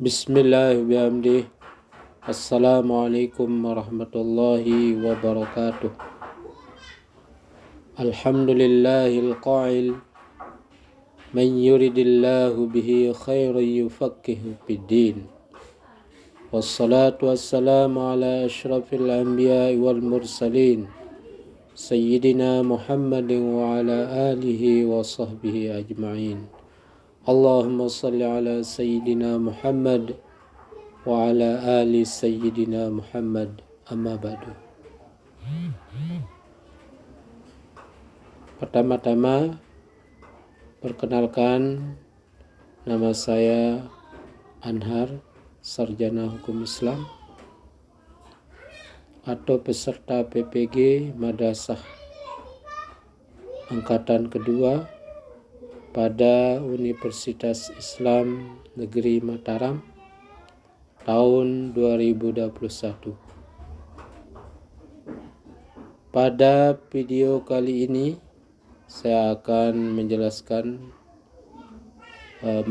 Bismillahirrahmanirrahim. Assalamualaikum warahmatullahi wabarakatuh. Alhamdulillahil qa'il man yuridillahu bihi khairan yufaqihu fiddin. Wassalatu wassalamu ala ashrafil anbiya'i wal mursalin Sayyidina Muhammadin wa ala alihi wa sahbihi ajma'in. Allahumma salli ala Sayyidina Muhammad wa ala ali Sayyidina Muhammad, amma ba'du. Pertama-tama, perkenalkan, nama saya Anhar, sarjana hukum Islam atau peserta PPG Madrasah angkatan kedua pada Universitas Islam Negeri Mataram tahun 2021. Pada video kali ini saya akan menjelaskan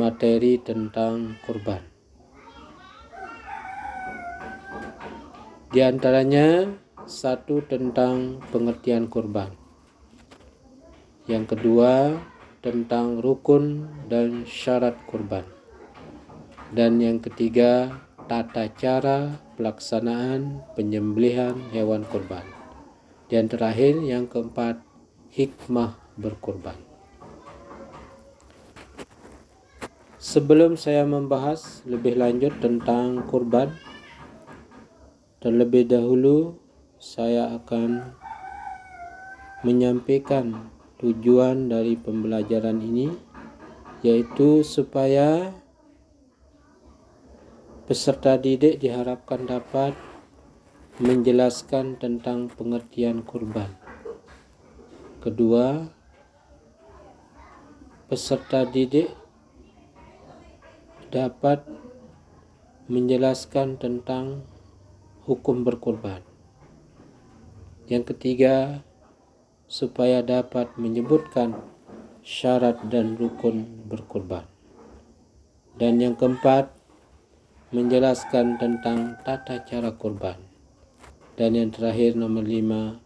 materi tentang kurban. Di antaranya satu tentang pengertian kurban, yang kedua tentang rukun dan syarat kurban, dan yang ketiga tata cara pelaksanaan penyembelihan hewan kurban, dan terakhir yang keempat hikmah berkurban. Sebelum saya membahas lebih lanjut tentang kurban, terlebih dahulu saya akan menyampaikan tujuan dari pembelajaran ini, yaitu supaya peserta didik diharapkan dapat menjelaskan tentang pengertian kurban. Kedua, peserta didik dapat menjelaskan tentang hukum berkurban. Yang ketiga, supaya dapat menyebutkan syarat dan rukun berkurban. Dan yang keempat, menjelaskan tentang tata cara kurban. Dan yang terakhir nomor 5,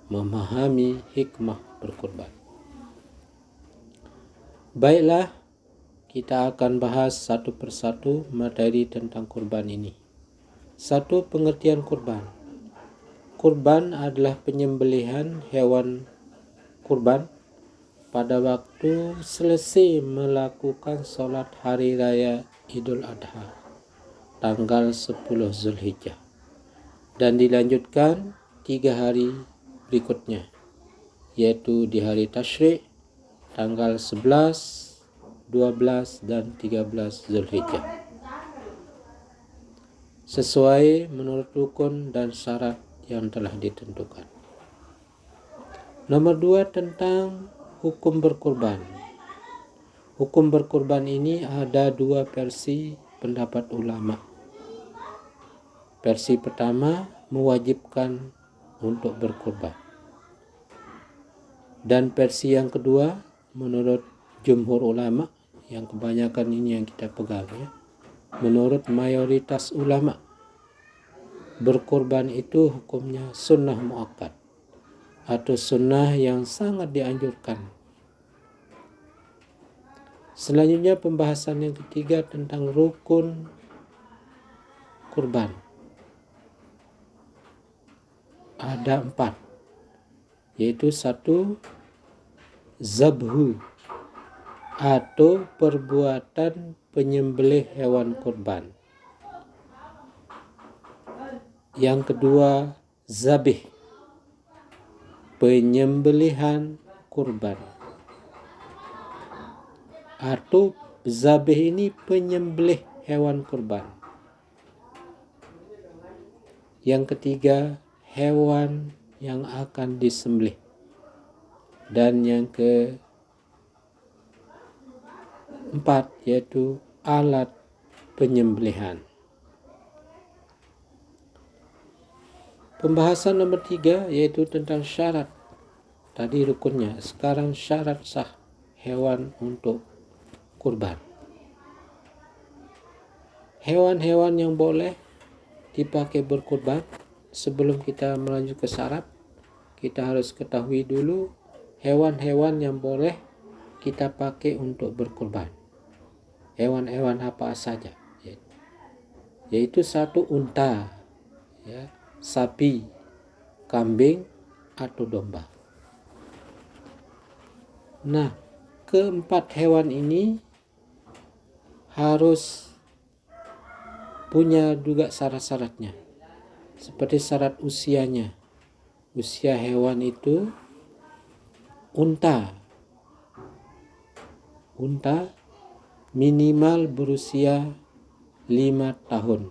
memahami hikmah berkurban. Baiklah, kita akan bahas satu persatu materi tentang kurban ini. Satu, pengertian kurban. Kurban adalah penyembelihan hewan kurban pada waktu selesai melakukan sholat hari raya Idul Adha tanggal 10 Zulhijjah dan dilanjutkan 3 hari berikutnya, yaitu di hari Tasyrik tanggal 11, 12 dan 13 Zulhijjah, sesuai menurut rukun dan syarat yang telah ditentukan. Nomor 2, tentang hukum berkurban. Hukum berkurban ini ada 2 versi pendapat ulama. Versi pertama mewajibkan untuk berkurban, dan versi yang kedua menurut jumhur ulama, yang kebanyakan ini yang kita pegang ya, menurut mayoritas ulama, berkurban itu hukumnya sunnah muakkad atau sunnah yang sangat dianjurkan. Selanjutnya pembahasan yang ketiga tentang rukun kurban. Ada 4, yaitu 1, zabhu atau perbuatan penyembelih hewan kurban. Yang kedua, zabih, penyembelihan kurban. Atau zabih ini penyembelih hewan kurban. Yang ketiga, hewan yang akan disembelih. Dan yang keempat, yaitu alat penyembelihan. Pembahasan nomor 3 yaitu tentang syarat. Tadi rukunnya, sekarang syarat sah hewan untuk kurban. hewan-hewan yang boleh dipakai berkurban. Sebelum kita melanjut ke syarat, kita harus ketahui dulu hewan-hewan yang boleh kita pakai untuk berkurban. Hewan-hewan apa saja? Yaitu satu, unta, ya, sapi, kambing, atau domba. Nah, keempat hewan ini harus punya juga syarat-syaratnya. Seperti syarat usianya. Usia hewan itu unta minimal berusia 5 tahun.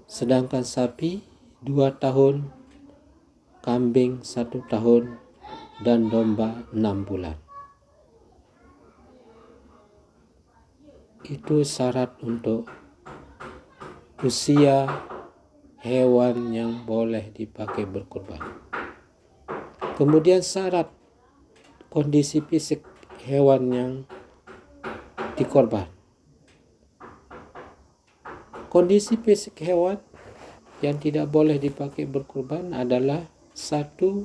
Sedangkan sapi 2 tahun, kambing 1 tahun, dan domba 6 bulan. Itu syarat untuk usia hewan yang boleh dipakai berkurban. Kemudian syarat kondisi fisik hewan yang dikorban. Kondisi fisik hewan yang tidak boleh dipakai berkurban adalah satu,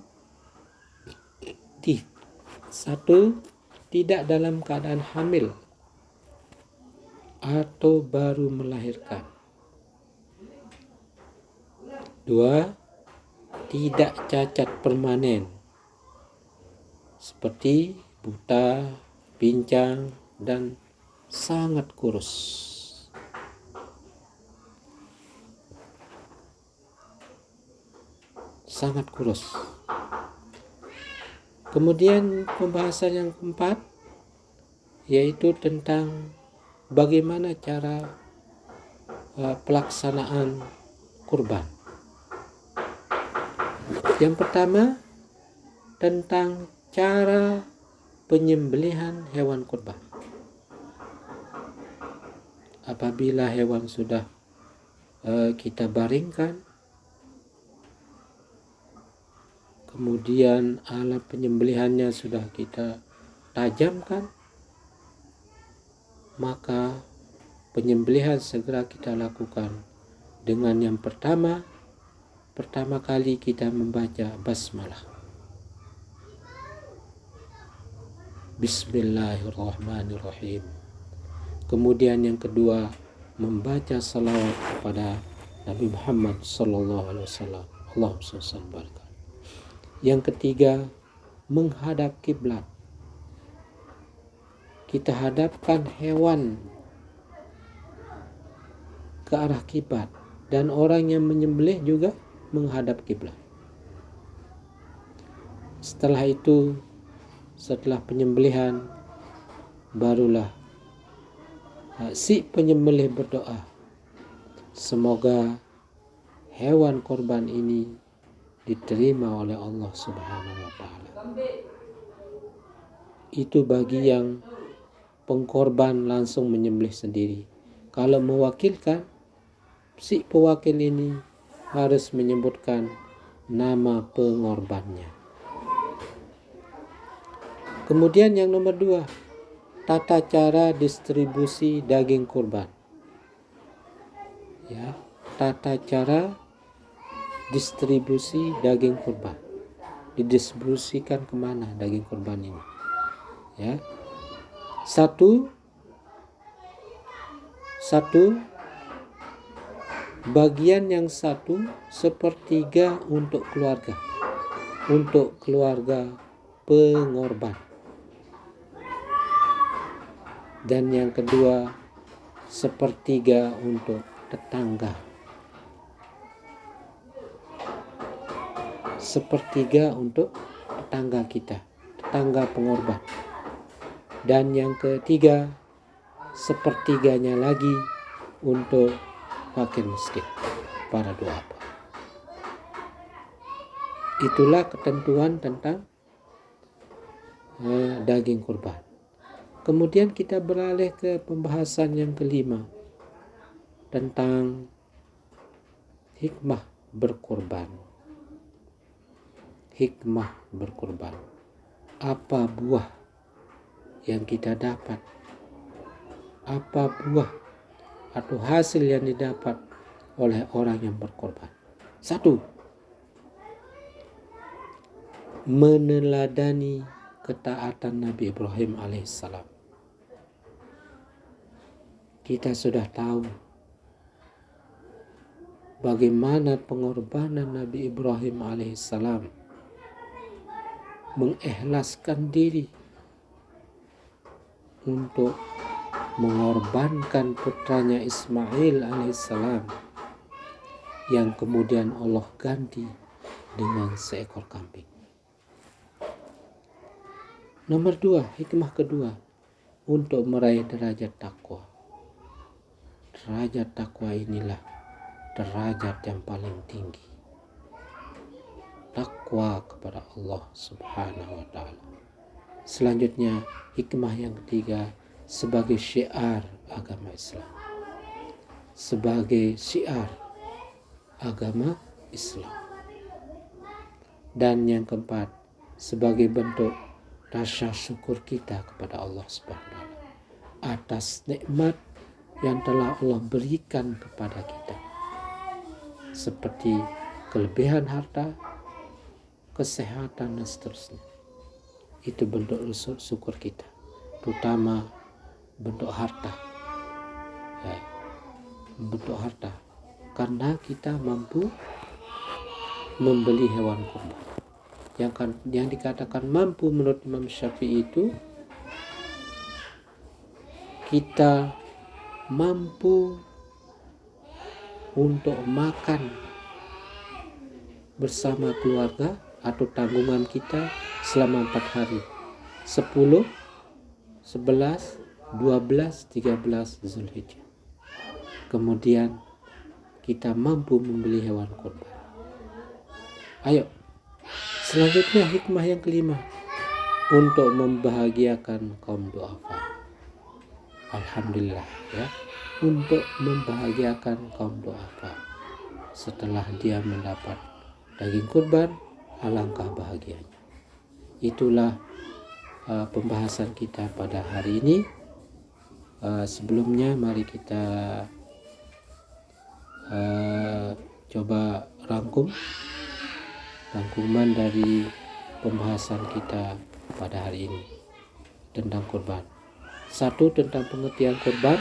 tidak dalam keadaan hamil atau baru melahirkan. 2, tidak cacat permanen seperti buta, pincang, dan sangat kurus. Kemudian pembahasan yang keempat yaitu tentang bagaimana cara pelaksanaan kurban. Yang pertama tentang cara penyembelihan hewan kurban. Apabila hewan sudah kita baringkan, kemudian alat penyembelihannya sudah kita tajamkan, maka penyembelihan segera kita lakukan dengan yang pertama kali kita membaca basmalah. Bismillahirrahmanirrahim. Kemudian yang kedua membaca salawat kepada Nabi Muhammad SAW. Allahumma shalli wa barik. Yang ketiga menghadap kiblat. Kita hadapkan hewan ke arah kiblat dan orang yang menyembelih juga menghadap kiblat. Setelah penyembelihan barulah si penyembelih berdoa, semoga hewan korban ini diterima oleh Allah Subhanahu wa taala. Itu bagi yang pengkorban langsung menyembelih sendiri. Kalau mewakilkan, si pewakil ini harus menyebutkan nama pengorbannya. Kemudian yang nomor 2, tata cara distribusi daging kurban. Ya, tata cara distribusi daging kurban. Didistribusikan kemana daging kurban ini? Ya, satu bagian yang 1/3 untuk keluarga pengorban, dan yang kedua 1/3 untuk tetangga. 1/3 untuk tetangga kita, tetangga pengorban. Dan yang ketiga 1/3-nya lagi untuk fakir miskin, para duafa. Itulah ketentuan tentang daging kurban. Kemudian kita beralih ke pembahasan yang kelima tentang hikmah berkurban. Apa buah yang kita dapat? Apa buah atau hasil yang didapat oleh orang yang berkorban. 1. Meneladani ketaatan Nabi Ibrahim alaihissalam. Kita sudah tahu bagaimana pengorbanan Nabi Ibrahim alaihissalam mengikhlaskan diri untuk mengorbankan putranya Ismail alaihissalam yang kemudian Allah ganti dengan seekor kambing. Nomor 2, hikmah kedua, untuk meraih derajat takwa. Derajat takwa inilah derajat yang paling tinggi. Takwa kepada Allah Subhanahu wa ta'ala. Selanjutnya, hikmah yang ketiga, sebagai syiar agama Islam. Sebagai syiar agama Islam. Dan yang keempat, sebagai bentuk rasa syukur kita kepada Allah Subhanahu wa ta'ala atas nikmat yang telah Allah berikan kepada kita, seperti kelebihan harta, kesehatan, dan seterusnya. Itu bentuk syukur kita, terutama bentuk harta. Bentuk harta, karena kita mampu membeli hewan kurban. Yang dikatakan mampu menurut Imam Syafi'i itu kita mampu untuk makan bersama keluarga atau tanggungan kita selama 4 hari, 10, 11, 12, 13 Zulhijjah. Kemudian kita mampu membeli hewan kurban. Ayo, selanjutnya hikmah yang kelima, untuk membahagiakan kaum du'afa. Alhamdulillah ya, untuk membahagiakan kaum du'afa. Setelah dia mendapat daging kurban, alangkah bahagianya. Itulah pembahasan kita pada hari ini. Sebelumnya mari kita coba rangkuman dari pembahasan kita pada hari ini tentang kurban. 1, tentang pengertian kurban,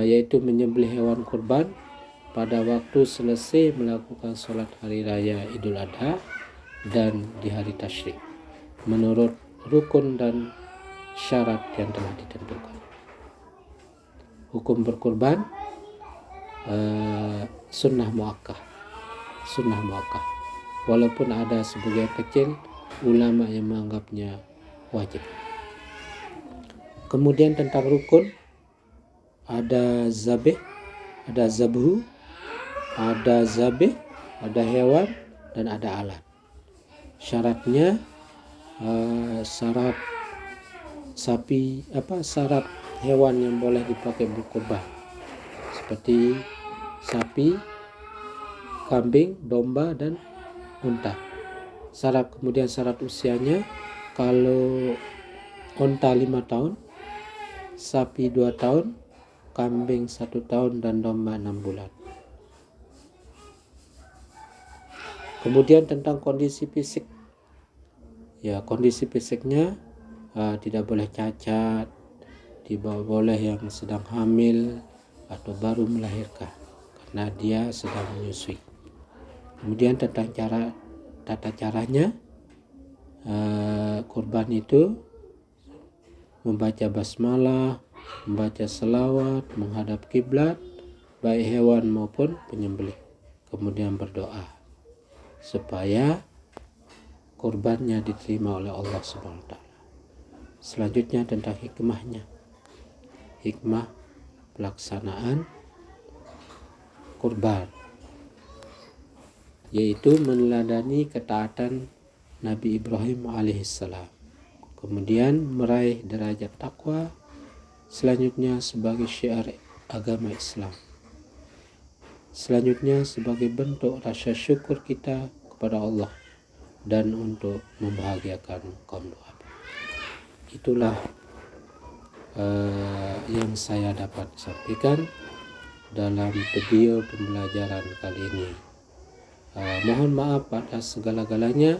yaitu menyembelih hewan kurban pada waktu selesai melakukan sholat hari raya Idul Adha dan di hari tasyrik menurut rukun dan syarat yang telah ditentukan. Hukum berkurban sunnah muakkah, walaupun ada sebagian kecil ulama yang menganggapnya wajib. Kemudian tentang rukun, ada zabih, ada zabhu, ada zabih, ada hewan, dan ada alat. Syaratnya syarat syarat hewan yang boleh dipakai berkurban seperti sapi, kambing, domba, dan unta. Kemudian syarat usianya, kalau unta 5 tahun, sapi 2 tahun, kambing 1 tahun, dan domba 6 bulan. Kemudian tentang kondisi fisik, ya kondisi fisiknya tidak boleh cacat, tidak boleh yang sedang hamil atau baru melahirkan, karena dia sedang menyusui. Kemudian tentang tata caranya, kurban itu membaca basmalah, membaca selawat, menghadap kiblat, baik hewan maupun penyembelih. Kemudian berdoa supaya kurbannya diterima oleh Allah Subhanahu wa ta'ala. Selanjutnya tentang hikmahnya, hikmah pelaksanaan kurban, yaitu meneladani ketaatan Nabi Ibrahim alaihissalam, kemudian meraih derajat takwa, selanjutnya sebagai syiar agama Islam, selanjutnya sebagai bentuk rasa syukur kita kepada Allah, dan untuk membahagiakan kaum du'afa. Itulah yang saya dapat sampaikan dalam video pembelajaran kali ini. Mohon maaf atas segala-galanya.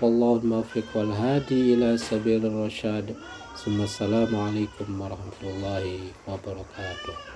Wallahul muwaffiq wal hadi ila sabilir rasyad. Assalamualaikum warahmatullahi wabarakatuh.